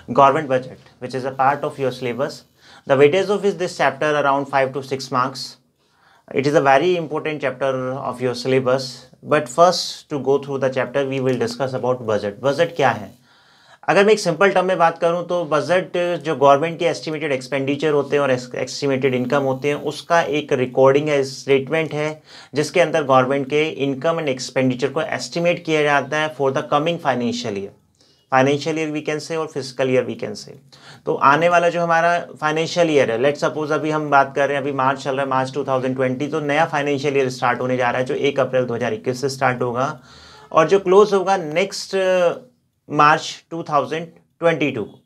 government budget, which is a part of your syllabus. The weightage of is this chapter around 5 to 6 marks. It is a very important chapter of your syllabus. But first to go through the chapter, we will discuss about budget. Budget क्या है? अगर मैं एक simple term में बात करूं तो budget जो गवर्नमेंट के एस्टिमेटेड एक्सपेंडिचर होते हैं और एस्टिमेटेड इनकम होते हैं, उसका एक रिकॉर्डिंग है, स्टेटमेंट है, जिसके अंदर गवर्नमेंट के इनकम एंड एक्सपेंडिचर को एस्टिमेट किया जाता है for the coming financial year we can say और फिजिकल ईयर वी कैन से। तो आने वाला जो हमारा फाइनेंशियल ईयर है, लेट्स सपोज अभी हम बात कर रहे हैं, अभी मार्च चल रहा है, मार्च 2020, तो नया फाइनेंशियल ईयर स्टार्ट होने जा रहा है जो 1 अप्रैल 2021 से स्टार्ट होगा और जो क्लोज होगा नेक्स्ट मार्च 2022 को।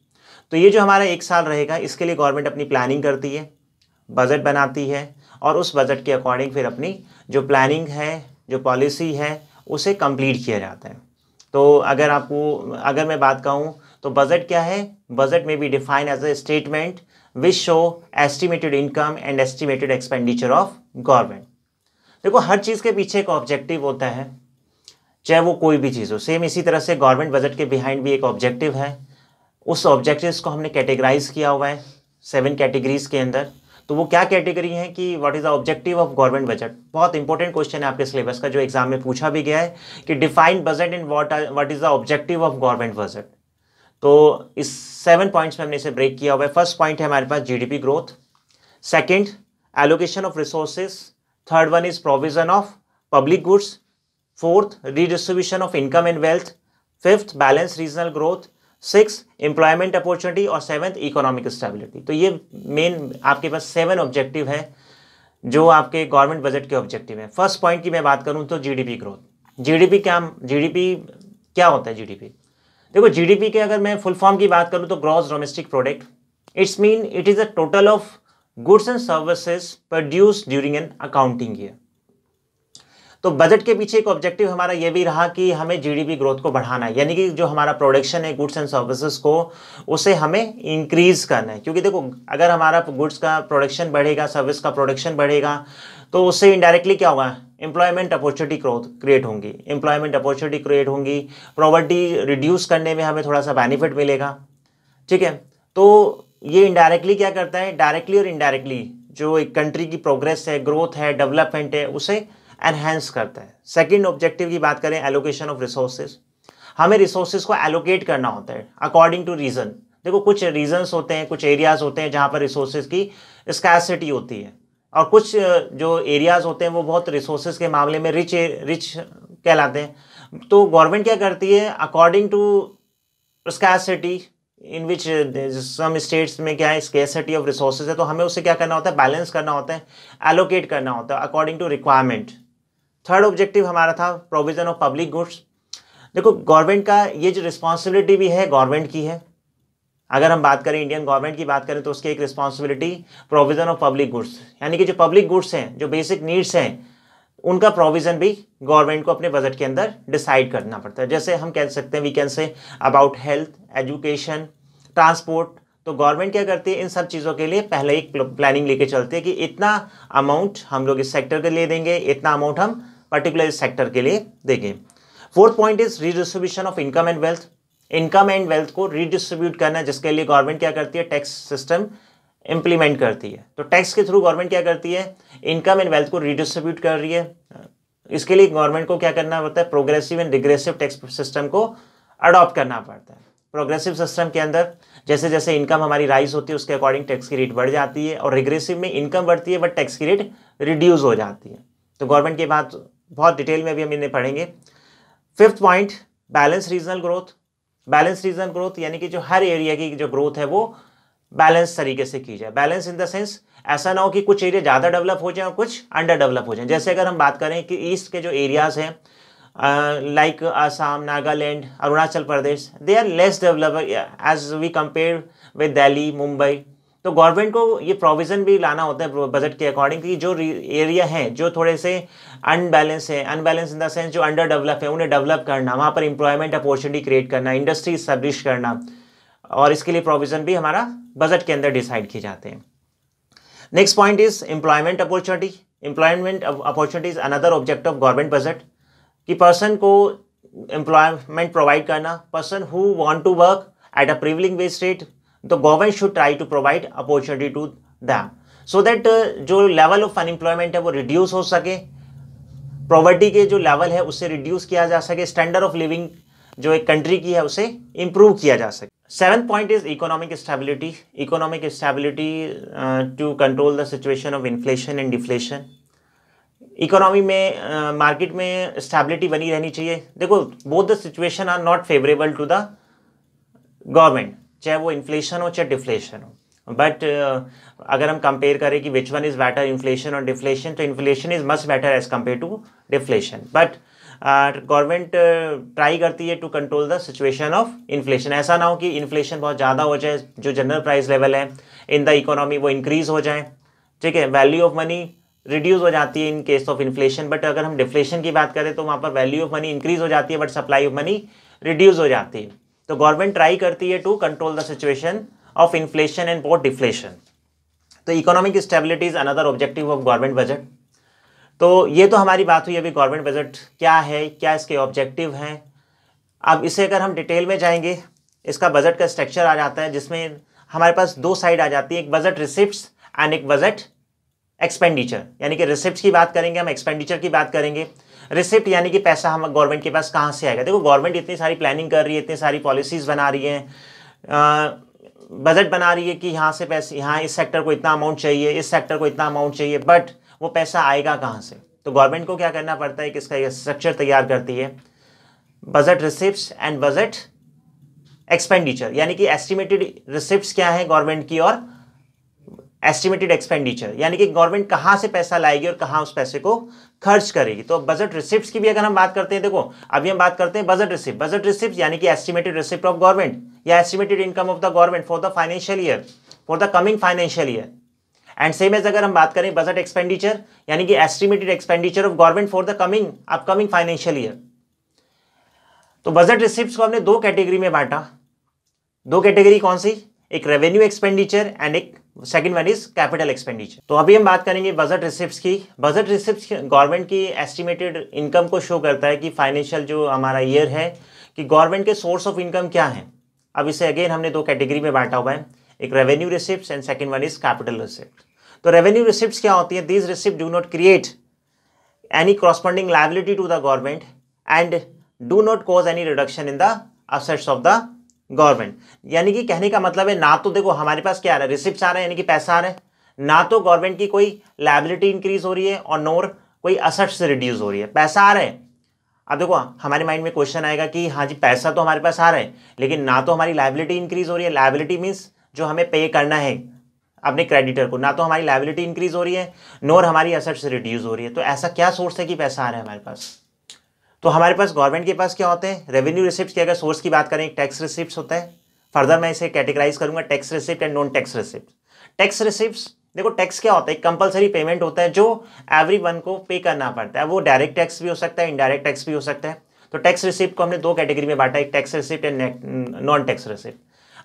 तो ये जो हमारा 1 साल रहेगा, इसके लिए गवर्नमेंट अपनी प्लानिंग करती है, बजट बनाती है और उस बजट के अकॉर्डिंग फिर अपनी जो प्लानिंग है, जो पॉलिसी है, उसे कंप्लीट किया जाता है। तो अगर मैं बात कहूँ तो बजट क्या है? बजट में be define as a statement which show estimated income and estimated expenditure of government. देखो, हर चीज़ के पीछे एक ऑब्जेक्टिव होता है, चाहे वो कोई भी चीज़ हो। सेम इसी तरह से गवर्नमेंट बजट के बिहाइंड भी एक ऑब्जेक्टिव है। उस ऑब्जेक्टिव्स को हमने कैटेगराइज किया हुआ है 7 कैटेगरीज के अंदर। तो वो क्या कैटेगरी है कि what is the objective of government budget? बहुत इंपॉर्टेंट क्वेश्चन है आपके सिलेबस का, जो एग्जाम में पूछा भी गया है कि define budget and what is the objective of government budget. तो इस 7 पॉइंट्स में हमने इसे ब्रेक किया हुआ है। फर्स्ट पॉइंट है हमारे पास GDP growth, second allocation of resources, third one is provision of public goods, fourth redistribution of income and wealth, fifth balance regional growth, six employment opportunity और सेवंथ इकोनॉमिक स्टेबिलिटी। तो ये main आपके पास 7 objective है जो आपके government budget के objective है। First point की मैं बात करूं तो जीडीपी ग्रोथ। जीडीपी क्या होता है? जीडीपी, देखो, जीडीपी के अगर मैं फुल फॉर्म की बात करूं तो gross domestic product. It is a total of goods and services produced during an accounting year. तो बजट के पीछे एक ऑब्जेक्टिव हमारा ये भी रहा कि हमें जीडीपी ग्रोथ को बढ़ाना है, यानी कि जो हमारा प्रोडक्शन है गुड्स एंड सर्विसेज को, उसे हमें इंक्रीज करना है। क्योंकि देखो, अगर हमारा गुड्स का प्रोडक्शन बढ़ेगा, सर्विस का प्रोडक्शन बढ़ेगा, तो उससे इनडायरेक्टली क्या होगा? एम्प्लॉयमेंट अपॉर्चुनिटी क्रिएट होंगी, पॉवर्टी रिड्यूस करने में हमें थोड़ा सा बेनिफिट मिलेगा। ठीक है, तो ये इनडायरेक्टली क्या करता है? डायरेक्टली और इनडायरेक्टली जो एक कंट्री की प्रोग्रेस है, ग्रोथ है, डेवलपमेंट है, उसे एनहेंस करता है। सेकंड ऑब्जेक्टिव की बात करें, एलोकेशन ऑफ रिसोर्सेज। हमें रिसोर्सेज को एलोकेट करना होता है अकॉर्डिंग टू रीजन। देखो, कुछ रीजन्स होते हैं, कुछ एरियाज होते हैं जहां पर रिसोर्सेज की स्कैर्सिटी होती है और कुछ जो एरियाज होते हैं वो बहुत रिसोर्सेज के मामले में रिच कहलाते हैं। तो गवर्नमेंट क्या करती है? According to scarcity in which some states में क्या है, स्कैर्सिटी ऑफ रिसोर्सेज है, तो हमें उसे क्या करना होता है? बैलेंस करना होता है, एलोकेट करना होता है according to requirement. Third objective हमारा था प्रोविजन ऑफ पब्लिक गुड्स। देखो, गवर्नमेंट का ये जो रिस्पॉन्सिबिलिटी भी है, गवर्नमेंट की है। अगर हम बात करें इंडियन गवर्नमेंट की बात करें तो उसकी एक responsibility provision of public goods, यानी कि जो पब्लिक गुड्स हैं, जो बेसिक नीड्स हैं, उनका प्रोविजन भी गवर्नमेंट को अपने बजट के अंदर डिसाइड करना पड़ता है। जैसे हम कह सकते हैं, we can say about health, education, transport. तो गवर्नमेंट क्या करती है? इन सब चीज़ों के लिए पहले एक प्लानिंग लेके चलती है कि इतना अमाउंट हम लोग इस सेक्टर के लिए देंगे, इतना अमाउंट हम पर्टिकुलर इस सेक्टर के लिए देंगे। Fourth point is redistribution of income and wealth. Income and wealth को रीडिस्ट्रीब्यूट करना, जिसके लिए गवर्नमेंट क्या करती है? टैक्स सिस्टम इंप्लीमेंट करती है। तो टैक्स के थ्रू गवर्नमेंट क्या करती है? इनकम एंड वेल्थ को रीडिस्ट्रीब्यूट कर रही है। इसके लिए गवर्नमेंट को क्या करना होता है? Progressive and regressive tax system को अडॉप्ट करना पड़ता है। प्रोग्रेसिव सिस्टम के अंदर जैसे जैसे इनकम हमारी राइज होती है उसके अकॉर्डिंग टैक्स की रेट बढ़ जाती है, और रिग्रेसिव में इनकम बढ़ती है बट टैक्स की रेट रिड्यूस हो जाती है। तो गवर्नमेंट की बात बहुत डिटेल में भी हम इन्हें पढ़ेंगे। Fifth point, balance regional growth. Balance regional growth यानी कि जो हर एरिया की जो ग्रोथ है वो बैलेंस तरीके से की जाए। बैलेंस इन द सेंस, ऐसा ना हो कि कुछ एरिया ज़्यादा डेवलप हो जाए और कुछ अंडर डेवलप हो जाए। जैसे अगर हम बात करें कि ईस्ट के जो एरियाज़ हैं, like Assam, Nagaland, Arunachal Pradesh, they are less develop as we compare with Delhi, Mumbai. तो गवर्नमेंट को ये प्रोविज़न भी लाना होता है बजट के अकॉर्डिंग कि जो एरिया हैं जो थोड़े से अनबैलेंस है, अनबैलेंस इन द सेंस जो अंडर डेवलप है, उन्हें डेवलप करना, वहाँ पर एम्प्लॉयमेंट अपॉर्चुनिटी क्रिएट करना, इंडस्ट्री इस्टेब्लिश करना, और इसके लिए प्रोविज़न भी हमारा बजट के अंदर डिसाइड किए जाते हैं। Next point is employment opportunity. Employment opportunity is another object of government budget, कि पर्सन को एम्प्लॉयमेंट प्रोवाइड करना, person who want to work at a prevailing wage rate, the government should try to provide opportunity to them so that जो level of unemployment है वो reduce हो सके, poverty के जो level है उससे reduce किया जा सके, standard of living जो एक country की है उसे improve किया जा सके. Seventh point is economic stability. Economic stability to control the situation of inflation and deflation. Economy में मार्केट में स्टेबिलिटी बनी रहनी चाहिए. देखो both the situation are not favourable to the government, चाहे वो इन्फ्लेशन हो चाहे डिफ्लेशन हो. बट अगर हम कंपेयर करें कि which one is better, inflation और डिफ्लेशन, तो inflation is much better as compare to deflation. But government try करती है to control the situation of inflation. ऐसा ना हो कि इन्फ्लेशन बहुत ज़्यादा हो जाए, जो जनरल प्राइस लेवल है इन द इकोनॉमी वो इंक्रीज हो जाए. ठीक है, वैल्यू ऑफ मनी रिड्यूस हो जाती है in case of inflation. But अगर हम डिफ्लेशन की बात करें तो वहाँ पर वैल्यू ऑफ मनी इंक्रीज हो जाती है but supply of money reduce हो जाती है. तो गवर्नमेंट ट्राई करती है to control the situation of inflation and both deflation. तो economic stability is another objective of government budget. तो ये तो हमारी बात हुई अभी गवर्नमेंट बजट क्या है, क्या इसके ऑब्जेक्टिव हैं. अब इसे अगर हम डिटेल में जाएंगे, इसका बजट का स्ट्रक्चर आ जाता है जिसमें हमारे पास दो साइड आ जाती है, एक बजट रिसिप्ट्स एंड एक बजट एक्सपेंडिचर. यानी कि रिसिप्ट की बात करेंगे, हम एक्सपेंडिचर की बात करेंगे. रिसिप्ट यानी कि पैसा हम गवर्नमेंट के पास कहाँ से आएगा. देखो गवर्नमेंट इतनी सारी प्लानिंग कर रही है, इतनी सारी पॉलिसीज बना रही है, बजट बना रही है कि यहाँ से पैसे, यहाँ इस सेक्टर को इतना अमाउंट चाहिए, इस सेक्टर को इतना अमाउंट चाहिए, बट वो पैसा आएगा कहाँ से. तो गवर्नमेंट को क्या करना पड़ता है कि इसका स्ट्रक्चर तैयार करती है, budget receipts and budget expenditure. यानी कि एस्टिमेटेड रिसिप्ट्स क्या है गवर्नमेंट की और एस्टिमेटेड एक्सपेंडिचर, यानी कि गवर्नमेंट कहाँ से पैसा लाएगी और कहाँ उस पैसे को खर्च करेगी. तो बजट रिसिप्ट्स की भी अगर हम बात करते हैं, देखो अभी हम बात करते हैं बजट रिसिप्ट. बजट रिसिप्ट यानी कि एस्टिमेटेड रिसिप्ट ऑफ गवर्नमेंट या estimated income of the government for the financial year, for the coming financial year. And same as अगर हम बात करें बजट एक्सपेंडिचर यानी कि estimated expenditure of government for the upcoming financial year. तो budget receipts को हमने दो कैटेगरी में बांटा. दो कैटेगरी कौन सी, एक रेवेन्यू एक्सपेंडिचर एंड एक second one is capital expenditure. तो अभी हम बात करेंगे बजट रिसिप्ट्स की. बजट रिसिप्ट्स गवर्नमेंट की एस्टिमेटेड इनकम को शो करता है कि फाइनेंशियल जो हमारा ईयर है कि गवर्नमेंट के सोर्स ऑफ इनकम क्या है. अब इसे अगेन हमने दो कैटेगरी में बांटा हुआ है, एक revenue receipts and second one is capital receipt. तो रेवेन्यू रिसिप्ट्स क्या होती है, these receipt do not create any corresponding liability to the government and do not cause any reduction in the assets of the government. यानी कि कहने का मतलब है, ना तो देखो हमारे पास क्या आ रहा है, रिसिप्ट्स आ रहे हैं यानी कि पैसा आ रहा है, ना तो गवर्नमेंट की कोई लायबिलिटी इंक्रीज हो रही है और नोर कोई असेट्स रिड्यूस हो रही है, पैसा आ रहा है. अब देखो हमारे माइंड में क्वेश्चन आएगा कि हाँ जी पैसा तो हमारे पास आ रहा है लेकिन ना तो हमारी लायबिलिटी इंक्रीज हो रही है. लायबिलिटी मीन्स जो हमें पे करना है अपने क्रेडिटर को, ना तो हमारी लायबिलिटी इंक्रीज हो रही है नोर हमारी असेट्स रिड्यूस हो रही है. तो ऐसा क्या सोर्स है कि पैसा आ रहा है हमारे पास. तो हमारे पास गवर्नमेंट के पास क्या होते हैं, रेवेन्यू रिसिप्ट की अगर सोर्स की बात करें, टैक्स रिसिप्ट होता है. फर्दर मैं इसे कैटेगराइज करूंगा tax receipt and non tax receipt. Tax receipt, देखो टैक्स क्या होता है, एक कंपलसरी पेमेंट होता है जो एवरीवन को पे करना पड़ता है. वो डायरेक्ट टैक्स भी हो सकता है, इनडायरेक्ट टैक्स भी हो सकता है. तो टैक्स रिसिप्ट को हमने दो कैटेगरी में बांटा, एक tax receipt and non tax receipt.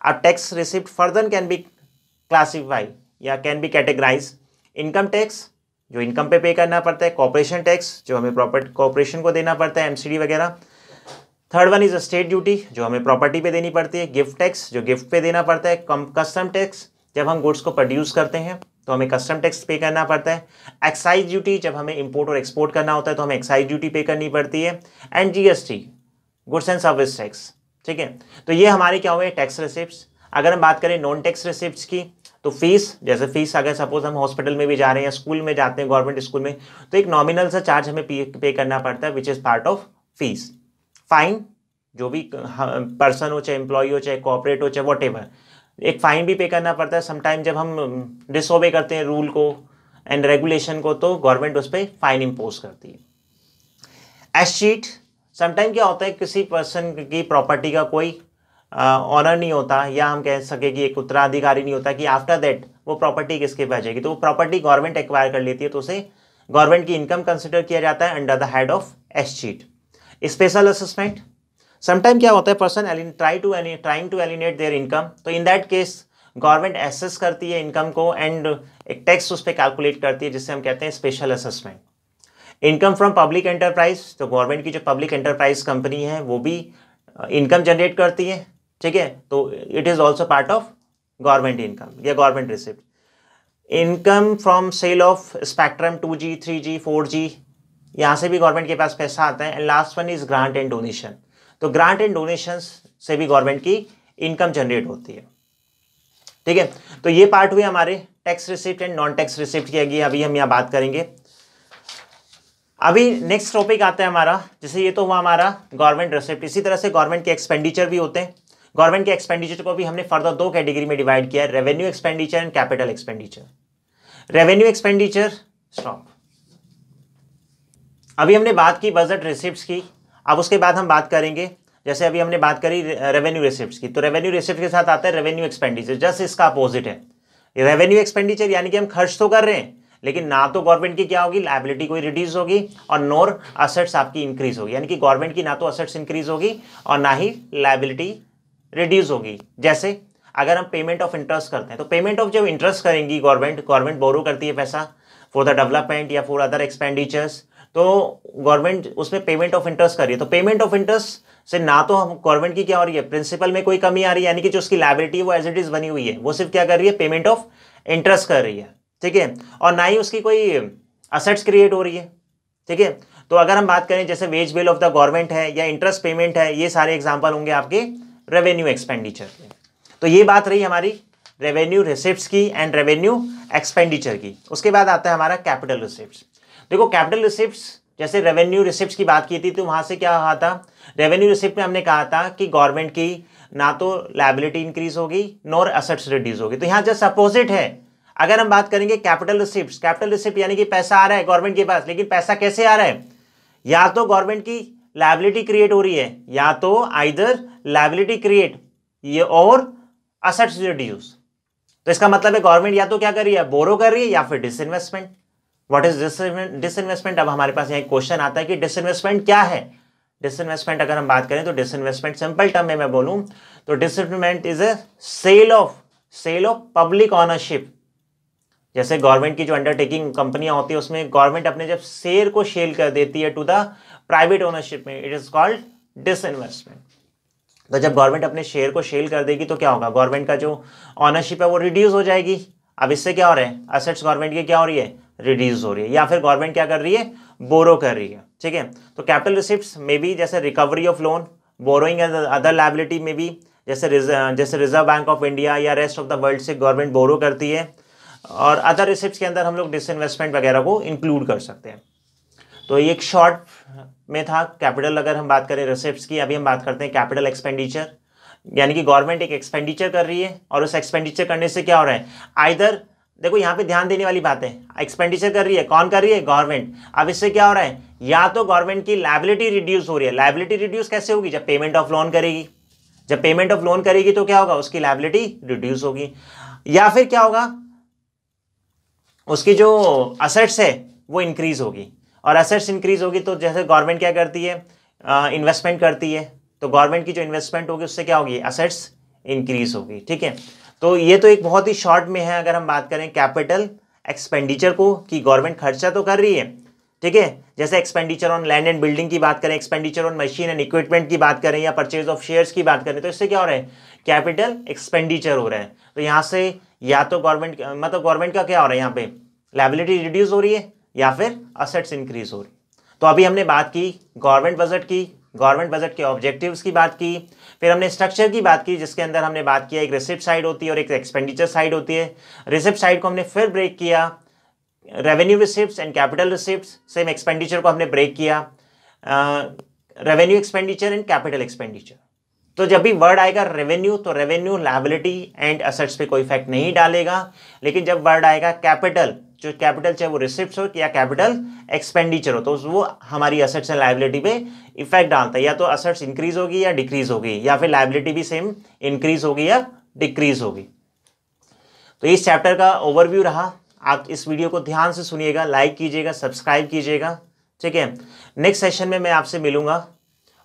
अब tax receipt further can be classify या can be categorise income tax जो इनकम पे करना पड़ता है, कॉर्पोरेशन टैक्स जो हमें प्रॉपर्टी कॉर्पोरेशन को देना पड़ता है, एमसीडी वगैरह. Third one is state duty जो हमें प्रॉपर्टी पे देनी पड़ती है, गिफ्ट टैक्स जो गिफ्ट पे देना पड़ता है, कस्टम टैक्स जब हम गुड्स को प्रोड्यूस करते हैं तो हमें कस्टम टैक्स पे करना पड़ता है, एक्साइज ड्यूटी जब हमें इंपोर्ट और एक्सपोर्ट करना होता है तो हमें एक्साइज ड्यूटी पे करनी पड़ती है, and GST goods and service tax. ठीक है, तो ये हमारे क्या हुए टैक्स रिसिप्ट्स. अगर हम बात करें नॉन टैक्स रिसिप्ट्स की तो फीस, जैसे फीस अगर सपोज हम हॉस्पिटल में भी जा रहे हैं या स्कूल में जाते हैं गवर्नमेंट स्कूल में तो एक नॉमिनल सा चार्ज हमें पे करना पड़ता है which is part of fees. Fine जो भी पर्सन हो, चाहे एम्प्लॉय हो, चाहे कॉर्पोरेट हो, चाहे वॉटेवर, एक फाइन भी पे करना पड़ता है. समटाइम जब हम डिसओबे करते हैं रूल को एंड रेगुलेशन को तो गवर्नमेंट उस पर फाइन इम्पोज करती है. एस्टीट, समटाइम क्या होता है किसी पर्सन की प्रॉपर्टी का कोई ऑनर नहीं होता या हम कह सके कि एक उत्तराधिकारी नहीं होता कि आफ्टर दैट वो प्रॉपर्टी किसके पास जाएगी, तो वो प्रॉपर्टी गवर्नमेंट एक्वायर कर लेती है तो उसे गवर्नमेंट की इनकम कंसिडर किया जाता है under the head of estate. Special assessment, sometime क्या होता है person trying to alienate their income, तो in that case government assess करती है इनकम को एंड एक टैक्स उस पर कैलकुलेट करती है जिससे हम कहते हैं special assessment. Income from public enterprise, तो गवर्नमेंट की जो पब्लिक एंटरप्राइज कंपनी है वो भी इनकम जनरेट करती है. ठीक है, तो it is also part of government income या government receipt. Income from sale of spectrum 2G 3G 4G, यहाँ से भी गवर्नमेंट के पास पैसा आता है। And last one is grant and donation. तो ग्रांट एंड डोनेशन से भी गवर्नमेंट की इनकम जनरेट होती है, ठीक है। तो ये पार्ट हुए हमारे tax receipt and non tax receipt की। अभी हम यहाँ बात करेंगे। अभी नेक्स्ट टॉपिक आता है हमारा, जैसे ये तो हुआ हमारा गवर्नमेंट रिसिप्ट। इसी तरह से गवर्नमेंट के एक्सपेंडिचर भी होते हैं। गवर्नमेंट के एक्सपेंडिचर को भी हमने फर्दर 2 कैटेगरी में डिवाइड किया है, revenue expenditure and capital expenditure. Revenue expenditure stop. अभी हमने बात की बजट रिसिप्ट्स की, अब उसके बाद हम बात करेंगे, जैसे अभी हमने बात करी रेवेन्यू रिसिप्ट्स की, तो रेवेन्यू रिसिप्ट के साथ आता है रेवेन्यू एक्सपेंडिचर। जस्ट इसका अपोजिट है। रेवेन्यू एक्सपेंडिचर यानी कि हम खर्च तो कर रहे हैं, लेकिन ना तो गवर्नमेंट की क्या होगी, लायबिलिटी कोई रिड्यूस होगी, और नोर असेट्स आपकी इंक्रीज होगी। यानी कि गवर्नमेंट की ना तो असेट्स इंक्रीज होगी और ना ही लायबिलिटी रिड्यूस होगी। जैसे अगर हम पेमेंट ऑफ इंटरेस्ट करते हैं, तो पेमेंट ऑफ जब इंटरेस्ट करेंगी गवर्नमेंट बोरो करती है पैसा फॉर द डेवलपमेंट या फॉर अदर एक्सपेंडिचर्स, तो गवर्नमेंट उसमें पेमेंट ऑफ इंटरेस्ट कर रही है। तो पेमेंट ऑफ इंटरेस्ट से ना तो हम गवर्नमेंट की क्या हो रही है, प्रिंसिपल में कोई कमी आ रही है, यानी कि जो उसकी लायबिलिटी है वो एज इट इज बनी हुई है, वो सिर्फ क्या कर रही है, पेमेंट ऑफ इंटरेस्ट कर रही है, ठीक है। और ना ही उसकी कोई असेट्स क्रिएट हो रही है, ठीक है। तो अगर हम बात करें जैसे wage bill of the government है या इंटरेस्ट पेमेंट है, ये सारे एग्जाम्पल होंगे आपके रेवेन्यू एक्सपेंडिचर के। तो ये बात रही हमारी रेवेन्यू रिसिप्ट्स की एंड रेवेन्यू एक्सपेंडिचर की। उसके बाद आता है हमारा कैपिटल रिसिप्ट्स। देखो कैपिटल रिसिप्ट्स, जैसे रेवेन्यू रिसिप्ट्स की बात की थी तो वहां से क्या कहा था, रेवेन्यू रिसिप्ट में हमने कहा था कि गवर्नमेंट की ना तो लायबिलिटी इंक्रीज होगी नोर असेट्स रिड्यूस होगी। तो यहाँ जस्ट अपोजिट है। अगर हम बात करेंगे कैपिटल रिसिप्ट, कैपिटल रिसिप्ट यानी कि पैसा आ रहा है गवर्नमेंट के पास, लेकिन पैसा कैसे आ रहा है, या तो गवर्नमेंट की लायबिलिटी क्रिएट हो रही है, या तो आइदर लायबिलिटी क्रिएट ये और असेट्स रिड्यूस। तो इसका मतलब है गवर्नमेंट या तो क्या कर रही है, बोरो कर रही है, या फिर डिसइन्वेस्टमेंट। What is disinvestment? अब हमारे पास यहाँ एक क्वेश्चन आता है कि डिसइन्वेस्टमेंट क्या है। डिसइन्वेस्टमेंट अगर हम बात करें तो डिसइन्वेस्टमेंट सिंपल टर्म में मैं बोलूं तो disinvestment is a sale of public ownership. जैसे गवर्नमेंट की जो अंडरटेकिंग कंपनियां होती है उसमें गवर्नमेंट अपने जब शेयर को सेल कर देती है टू द प्राइवेट ओनरशिप में, इट इज कॉल्ड डिसइन्वेस्टमेंट। तो जब गवर्नमेंट अपने शेयर को सेल कर देगी तो क्या होगा, गवर्नमेंट का जो ऑनरशिप है वो रिड्यूस हो जाएगी। अब इससे क्या हो रहा है, असेट्स गवर्नमेंट की क्या हो रही है, रिड्यूस हो रही है, या फिर गवर्नमेंट क्या कर रही है, बोरो कर रही है, ठीक है। तो कैपिटल रिसिप्ट्स में भी जैसे recovery of loan, borrowing and other liability में भी जैसे रिजर्व बैंक ऑफ इंडिया या रेस्ट ऑफ द वर्ल्ड से गवर्नमेंट बोरो करती है, और अदर रिसिप्ट्स के अंदर हम लोग डिसइन्वेस्टमेंट वगैरह को इंक्लूड कर सकते हैं। तो ये एक शॉर्ट में था कैपिटल। अगर हम बात करें रिसिप्ट्स की, अभी हम बात करते हैं कैपिटल एक्सपेंडिचर, यानी कि गवर्नमेंट एक एक्सपेंडिचर कर रही है और उस एक्सपेंडिचर करने से क्या हो रहा है, आइदर देखो यहाँ पे ध्यान देने वाली बात है, एक्सपेंडिचर कर रही है, कौन कर रही है, गवर्नमेंट। अब इससे क्या हो रहा है, या तो गवर्नमेंट की लायबिलिटी रिड्यूस हो रही है। लायबिलिटी रिड्यूस कैसे होगी, जब पेमेंट ऑफ लोन करेगी। जब पेमेंट ऑफ लोन करेगी तो क्या होगा, उसकी लायबिलिटी रिड्यूस होगी। या फिर क्या होगा, उसकी जो असेट्स है वो इंक्रीज होगी, और असेट्स इंक्रीज होगी तो जैसे गवर्नमेंट क्या करती है, इन्वेस्टमेंट करती है, तो गवर्नमेंट की जो इन्वेस्टमेंट होगी उससे क्या होगी, असेट्स इंक्रीज होगी, ठीक है। तो ये तो एक बहुत ही शॉर्ट में है अगर हम बात करें कैपिटल एक्सपेंडिचर को, कि गवर्नमेंट खर्चा तो कर रही है, ठीक है। जैसे expenditure on land and building की बात करें, expenditure on machine and equipment की बात करें, या परचेज ऑफ शेयर्स की बात करें, तो इससे क्या हो रहा है, कैपिटल एक्सपेंडिचर हो रहा है। तो यहाँ से या तो गवर्नमेंट मतलब गवर्नमेंट का क्या हो रहा है, यहाँ पे लायबिलिटी रिड्यूस हो रही है या फिर असेट्स इंक्रीज हो रही है। तो अभी हमने बात की गवर्नमेंट बजट की, गवर्नमेंट बजट के ऑब्जेक्टिव्स की बात की, फिर हमने स्ट्रक्चर की बात की जिसके अंदर हमने बात किया एक रिसिप्ट साइड होती है और एक एक्सपेंडिचर साइड होती है। रिसिप्ट साइड को हमने फिर ब्रेक किया, revenue receipts and capital receipts, same expenditure को हमने ब्रेक किया, revenue expenditure and capital expenditure. तो जब भी वर्ड आएगा रेवेन्यू, तो रेवेन्यू लायबिलिटी एंड असेट्स पे कोई इफेक्ट नहीं डालेगा, लेकिन जब वर्ड आएगा कैपिटल, जो कैपिटल चाहे वो रिसिप्ट्स हो या कैपिटल एक्सपेंडिचर हो, तो वो हमारी असेट्स एंड लायबिलिटी पे इफेक्ट डालता है। या तो असेट्स इंक्रीज होगी या डिक्रीज होगी, या फिर लायबिलिटी भी सेम इंक्रीज होगी या डिक्रीज होगी। तो इस चैप्टर का ओवरव्यू रहा। आप इस वीडियो को ध्यान से सुनिएगा, लाइक कीजिएगा, सब्सक्राइब कीजिएगा, ठीक है। नेक्स्ट सेशन में मैं आपसे मिलूंगा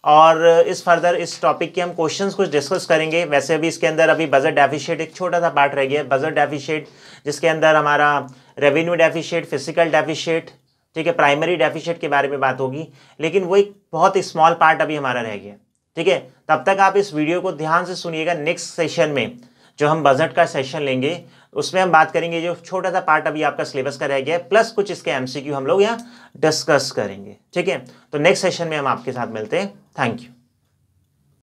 और इस फर्दर इस टॉपिक के हम क्वेश्चंस कुछ डिस्कस करेंगे। वैसे अभी इसके अंदर अभी बजट डेफिशिएट एक छोटा सा पार्ट रह गया है, बजट डेफिशिएट, जिसके अंदर हमारा रेवेन्यू डेफिशिएट, फिजिकल डेफिशिएट, ठीक है, प्राइमरी डेफिशिएट के बारे में बात होगी, लेकिन वो एक बहुत ही स्मॉल पार्ट अभी हमारा रह गया, ठीक है। ठीक है, तब तक आप इस वीडियो को ध्यान से सुनिएगा। नेक्स्ट सेशन में जो हम बजट का सेशन लेंगे उसमें हम बात करेंगे, जो छोटा सा पार्ट अभी आपका सिलेबस का रह गया है प्लस कुछ इसके एमसीक्यू हम लोग यहाँ डिस्कस करेंगे। ठीक है, तो नेक्स्ट सेशन में हम आपके साथ मिलते हैं। Thank you.